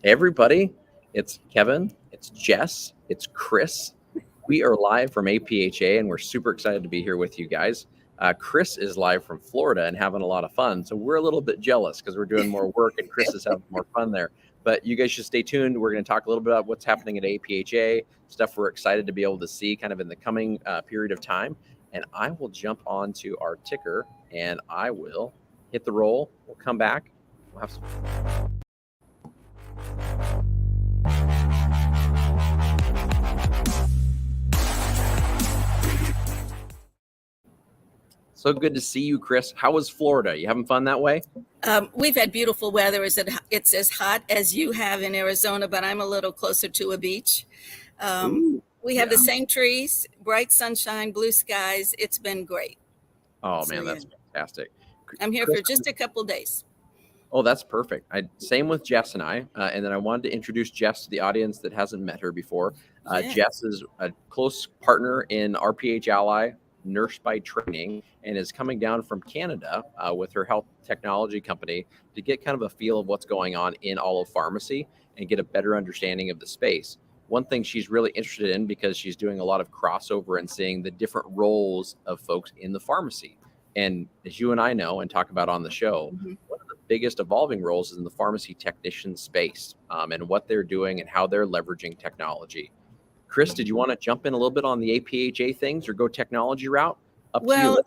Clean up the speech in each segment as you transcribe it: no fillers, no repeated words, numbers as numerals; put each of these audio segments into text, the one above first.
Hey everybody, it's Kevin, it's Jess, it's Chris. We are live from APHA and we're super excited to be here with you guys. Chris is live from Florida and having a lot of fun. So we're a little bit jealous because we're doing more work and Chris is having more fun there. But you guys should stay tuned. We're going to talk a little bit about what's happening at APHA, stuff we're excited to be able to see kind of in the coming period of time. And I will jump onto our ticker and I will hit the roll. We'll come back. We'll have some. So good to see you, Chris. How was Florida? You having fun that way? We've had beautiful weather. It's as hot as you have in Arizona, but I'm a little closer to a beach. We have the same trees, bright sunshine, blue skies. It's been great. Oh man, that's fantastic. I'm here for just a couple days. Oh, that's perfect. Same with Jess and I. And then I wanted to introduce Jess to the audience that hasn't met her before. Jess is a close partner in RPH Ally, nurse by training, and is coming down from Canada with her health technology company to get kind of a feel of what's going on in all of pharmacy and get a better understanding of the space. One thing she's really interested in because she's doing a lot of crossover and seeing the different roles of folks in the pharmacy. And as you and I know and talk about on the show, one of the biggest evolving roles is in the pharmacy technician space and what they're doing and how they're leveraging technology. Chris, did you want to jump in a little bit on the APHA things or go technology route? Up to you.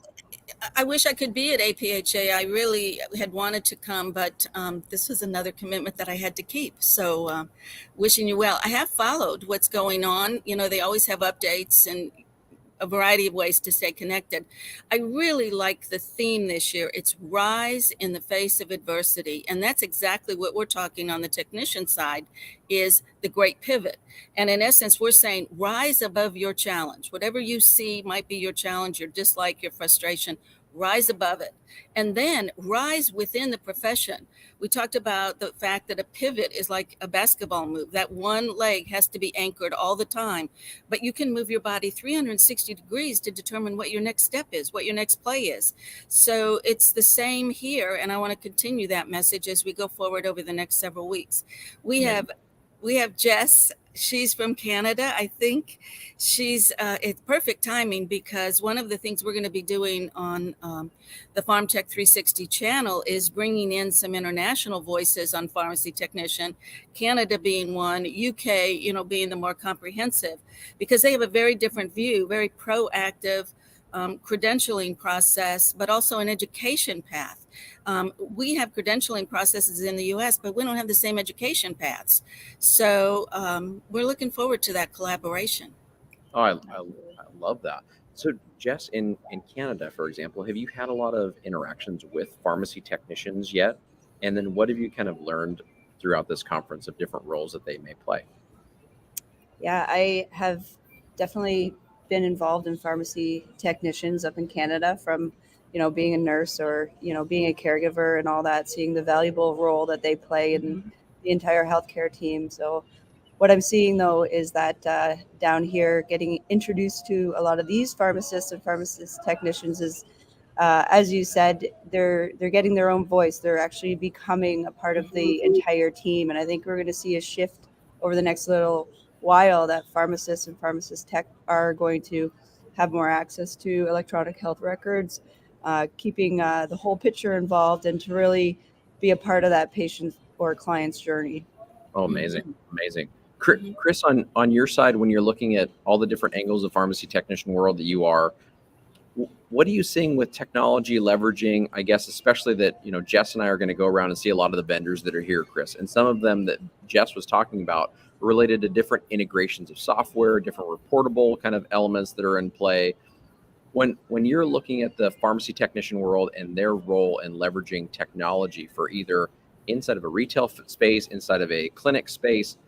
I wish I could be at APHA. I really had wanted to come, but this was another commitment that I had to keep. So wishing you well. I have followed what's going on. You know, they always have updates and a variety of ways to stay connected. I really like the theme this year. It's rise in the face of adversity. And that's exactly what we're talking on the technician side is the great pivot. And in essence, we're saying rise above your challenge. Whatever you see might be your challenge, your dislike, your frustration, rise above it, and then rise within the profession. We talked about the fact that a pivot is like a basketball move. That one leg has to be anchored all the time, but you can move your body 360 degrees to determine what your next step is, what your next play is. So it's the same here, and I want to continue that message as we go forward over the next several weeks. We have Jess. She's from Canada. I think it's perfect timing because one of the things we're going to be doing on the PharmTech 360 channel is bringing in some international voices on pharmacy technician, Canada being one, UK, being the more comprehensive, because they have a very different view, very proactive credentialing process, but also an education path. We have credentialing processes in the US, but we don't have the same education paths. So we're looking forward to that collaboration. Oh, I love that. So Jess, in Canada, for example, have you had a lot of interactions with pharmacy technicians yet? And then what have you kind of learned throughout this conference of different roles that they may play? Yeah, I have definitely been involved in pharmacy technicians up in Canada from, being a nurse or, being a caregiver and all that, seeing the valuable role that they play in the entire healthcare team. So what I'm seeing, though, is that down here, getting introduced to a lot of these pharmacists and pharmacist technicians is, as you said, they're getting their own voice. They're actually becoming a part of the entire team. And I think we're going to see a shift over the next little while that pharmacists and pharmacist tech are going to have more access to electronic health records, keeping the whole picture involved and to really be a part of that patient or client's journey. Oh, amazing. Amazing. Chris, on your side, when you're looking at all the different angles of pharmacy technician world that you are, what are you seeing with technology leveraging, I guess, especially that, Jess and I are going to go around and see a lot of the vendors that are here, Chris, and some of them that Jess was talking about related to different integrations of software, different reportable kind of elements that are in play. When you're looking at the pharmacy technician world and their role in leveraging technology for either inside of a retail space, inside of a clinic space,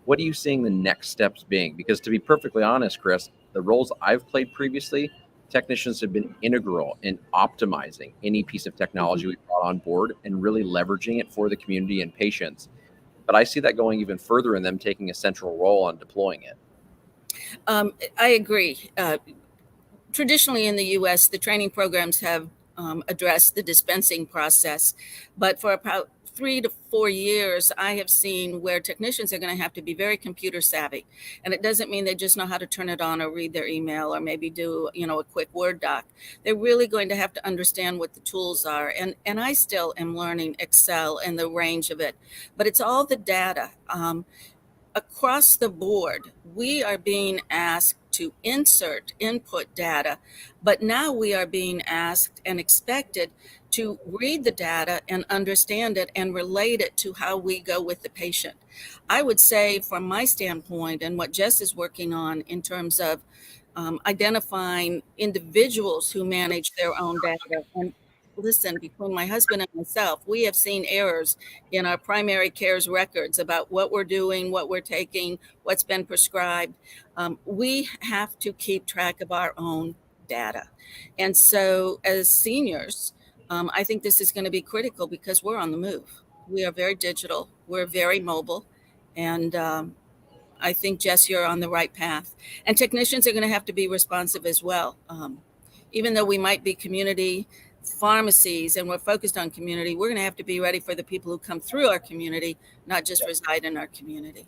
what are you seeing the next steps being? Because to be perfectly honest, Chris, the roles I've played previously, technicians have been integral in optimizing any piece of technology we brought on board and really leveraging it for the community and patients. But I see that going even further in them taking a central role on deploying it. I agree. Traditionally in the U.S., the training programs have addressed the dispensing process, but for 3 to 4 years, I have seen where technicians are going to have to be very computer savvy. And it doesn't mean they just know how to turn it on or read their email or maybe do, a quick Word doc. They're really going to have to understand what the tools are. And I still am learning Excel and the range of it, but it's all the data. Across the board, we are being asked to input data, but now we are being asked and expected to read the data and understand it and relate it to how we go with the patient. I would say, from my standpoint, and what Jess is working on in terms of identifying individuals who manage their own data. And listen, between my husband and myself, we have seen errors in our primary care's records about what we're doing, what we're taking, what's been prescribed. We have to keep track of our own data. And so as seniors, I think this is going to be critical because we're on the move. We are very digital. We're very mobile. And I think, Jess, you're on the right path. And technicians are going to have to be responsive as well. Even though we might be community pharmacies and we're focused on community, we're going to have to be ready for the people who come through our community, not just reside in our community.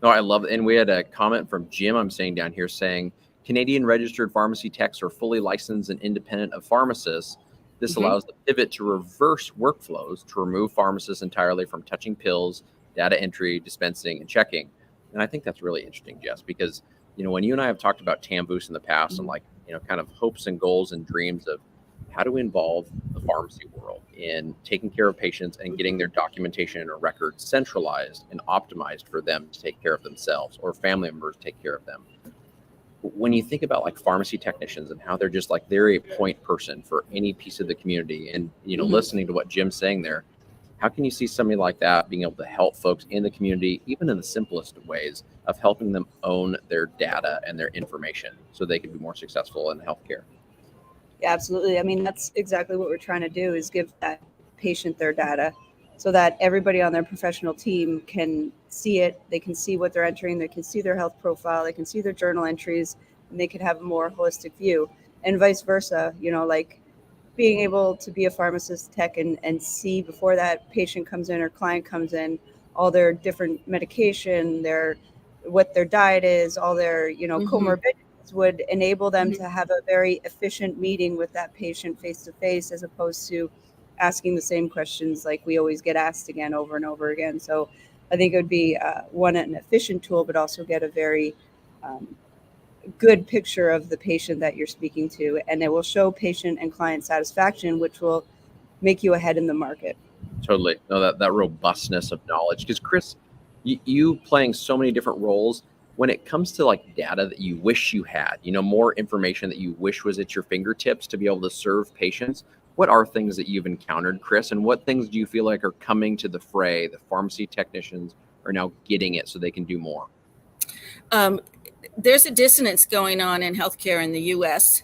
No, I love it. And we had a comment from Jim, I'm saying down here, saying Canadian registered pharmacy techs are fully licensed and independent of pharmacists. This allows the pivot to reverse workflows to remove pharmacists entirely from touching pills, data entry, dispensing, and checking. And I think that's really interesting, Jess, because, when you and I have talked about TAMBOOS in the past and kind of hopes and goals and dreams of how do we involve the pharmacy world in taking care of patients and getting their documentation or records centralized and optimized for them to take care of themselves or family members take care of them. When you think about pharmacy technicians and how they're just they're a point person for any piece of the community and, listening to what Jim's saying there, how can you see somebody like that being able to help folks in the community, even in the simplest of ways of helping them own their data and their information so they can be more successful in healthcare? Yeah, absolutely. I mean, that's exactly what we're trying to do, is give that patient their data so that everybody on their professional team can see it. They can see what they're entering. They can see their health profile. They can see their journal entries, and they can have a more holistic view, and vice versa. Being able to be a pharmacist tech and see before that patient comes in or client comes in, all their different medication, what their diet is, all their, comorbidities would enable them to have a very efficient meeting with that patient face to face, as opposed to asking the same questions like we always get asked again over and over again. So I think it would be an efficient tool, but also get a very good picture of the patient that you're speaking to, and it will show patient and client satisfaction, which will make you ahead in the market. Totally. No, that robustness of knowledge. Because Chris, you playing so many different roles, when it comes to data that you wish you had, more information that you wish was at your fingertips to be able to serve patients, what are things that you've encountered, Chris, and what things do you feel like are coming to the fray? The pharmacy technicians are now getting it so they can do more. There's a dissonance going on in healthcare in the U.S.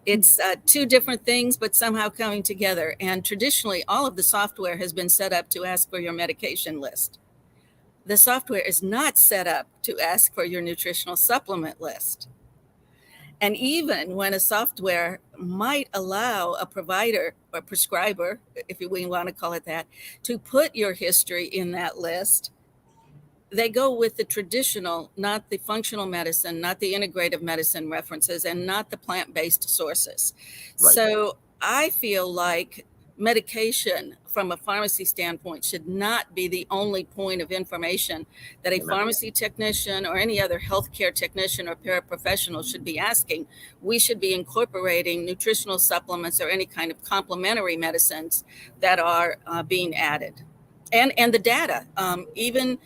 It's two different things, but somehow coming together. And traditionally, all of the software has been set up to ask for your medication list. The software is not set up to ask for your nutritional supplement list. And even when a software might allow a provider or prescriber, if we want to call it that, to put your history in that list, they go with the traditional, not the functional medicine, not the integrative medicine references, and not the plant-based sources. Right. So I feel like medication from a pharmacy standpoint should not be the only point of information that a pharmacy technician or any other healthcare technician or paraprofessional should be asking. We should be incorporating nutritional supplements or any kind of complementary medicines that are being added. And the data, even,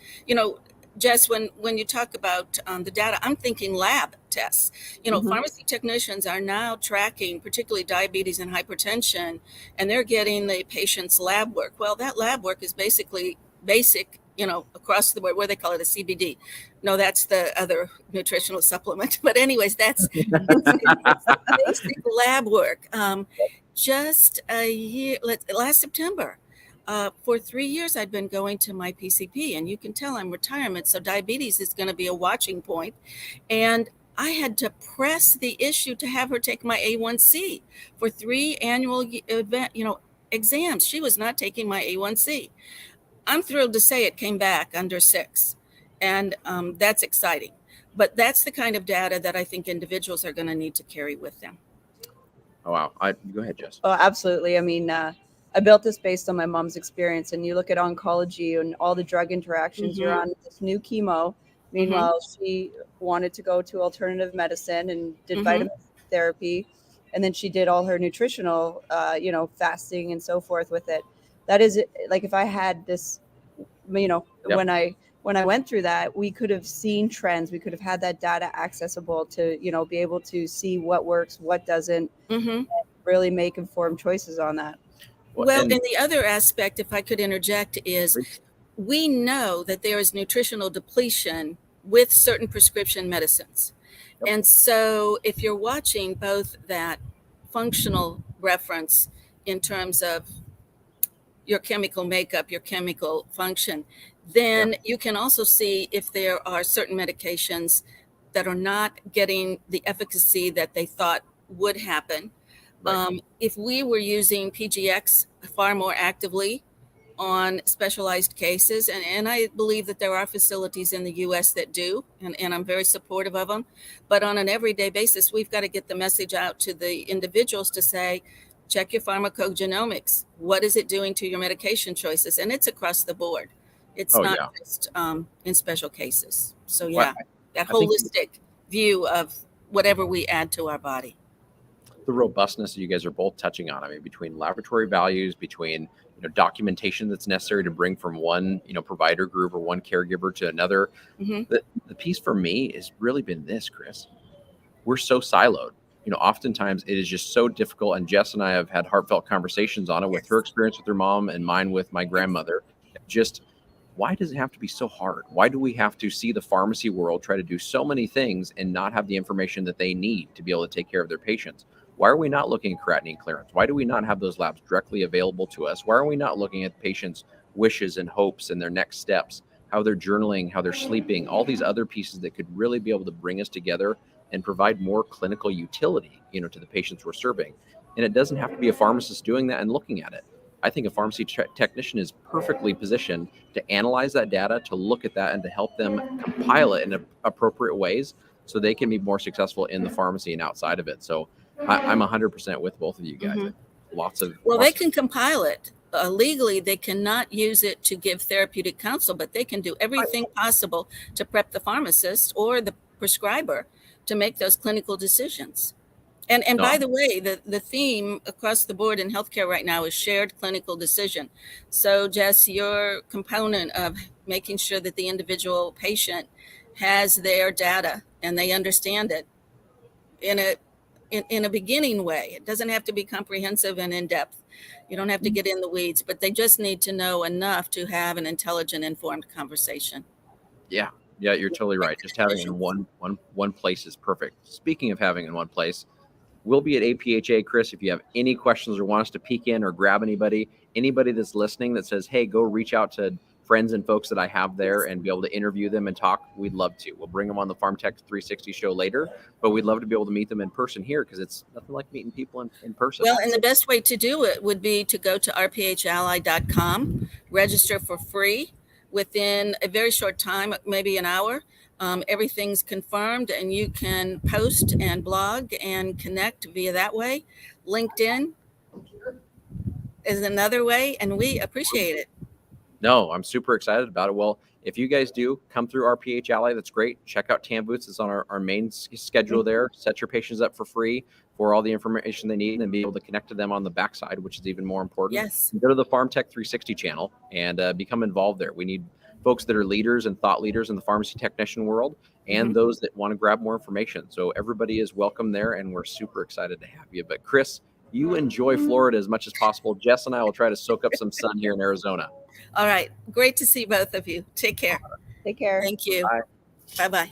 Jess, when you talk about the data, I'm thinking lab tests. Pharmacy technicians are now tracking, particularly diabetes and hypertension, and they're getting the patient's lab work. Well, that lab work is basically basic, across the board, where they call it a CBD. No, that's the other nutritional supplement. But anyways, that's basic lab work. Just a year, last September, for 3 years, I'd been going to my PCP, and you can tell I'm retirement, so diabetes is going to be a watching point. And I had to press the issue to have her take my A1C for 3 annual exams. She was not taking my A1C. I'm thrilled to say it came back under 6, and that's exciting. But that's the kind of data that I think individuals are going to need to carry with them. Oh, wow. Go ahead, Jess. Oh, absolutely. I mean, I built this based on my mom's experience, and you look at oncology and all the drug interactions. You're on this new chemo. Meanwhile, she wanted to go to alternative medicine and did vitamin therapy, and then she did all her nutritional, fasting and so forth with it. That is like, if I had this, when I went through that, we could have seen trends. We could have had that data accessible to, be able to see what works, what doesn't, and really make informed choices on that. Well, and the other aspect, if I could interject, is we know that there is nutritional depletion with certain prescription medicines. And so if you're watching both that functional reference in terms of your chemical makeup, your chemical function, then you can also see if there are certain medications that are not getting the efficacy that they thought would happen. If we were using PGX far more actively on specialized cases, and I believe that there are facilities in the US that do, and I'm very supportive of them, but on an everyday basis, we've got to get the message out to the individuals to say, check your pharmacogenomics. What is it doing to your medication choices? And it's across the board. It's not just in special cases. So that holistic view of whatever we add to our body. The robustness that you guys are both touching on, I mean, between laboratory values, between documentation that's necessary to bring from one provider group or one caregiver to another. The piece for me has really been this, Chris. We're so siloed. Oftentimes it is just so difficult. And Jess and I have had heartfelt conversations on it with her experience with her mom and mine with my grandmother. Just why does it have to be so hard? Why do we have to see the pharmacy world try to do so many things and not have the information that they need to be able to take care of their patients? Why are we not looking at creatinine clearance? Why do we not have those labs directly available to us? Why are we not looking at patients' wishes and hopes and their next steps, how they're journaling, how they're sleeping, all these other pieces that could really be able to bring us together and provide more clinical utility, to the patients we're serving? And it doesn't have to be a pharmacist doing that and looking at it. I think a pharmacy technician is perfectly positioned to analyze that data, to look at that, and to help them compile it in appropriate ways so they can be more successful in the pharmacy and outside of it. So I'm 100% with both of you guys. They can compile it. Legally, they cannot use it to give therapeutic counsel, but they can do everything possible to prep the pharmacist or the prescriber to make those clinical decisions. And by the way, the theme across the board in healthcare right now is shared clinical decision. So Jess, your component of making sure that the individual patient has their data and they understand it in a beginning way. It doesn't have to be comprehensive and in-depth. You don't have to get in the weeds, but they just need to know enough to have an intelligent, informed conversation. Yeah, you're totally right. Just having it in one place is perfect. Speaking of having it in one place, we'll be at APHA, Chris. If you have any questions or want us to peek in or grab anybody that's listening that says, hey, go reach out to friends and folks that I have there and be able to interview them and talk, we'd love to. We'll bring them on the PharmTech 360 show later, but we'd love to be able to meet them in person here because it's nothing like meeting people in person. Well, and the best way to do it would be to go to rphally.com, register for free. Within a very short time, maybe an hour, everything's confirmed and you can post and blog and connect via that way. LinkedIn is another way, and we appreciate it. No, I'm super excited about it. Well, if you guys do come through RPH Ally, that's great. Check out TAM Booths. It's on our main schedule there. Set your patients up for free for all the information they need and be able to connect to them on the backside, which is even more important. Yes. Go to the PharmTech 360 channel and become involved there. We need folks that are leaders and thought leaders in the pharmacy technician world and those that want to grab more information. So everybody is welcome there, and we're super excited to have you. But Chris, you enjoy Florida as much as possible. Jess and I will try to soak up some sun here in Arizona. All right. Great to see both of you. Take care. Take care. Thank you. Bye. Bye-bye.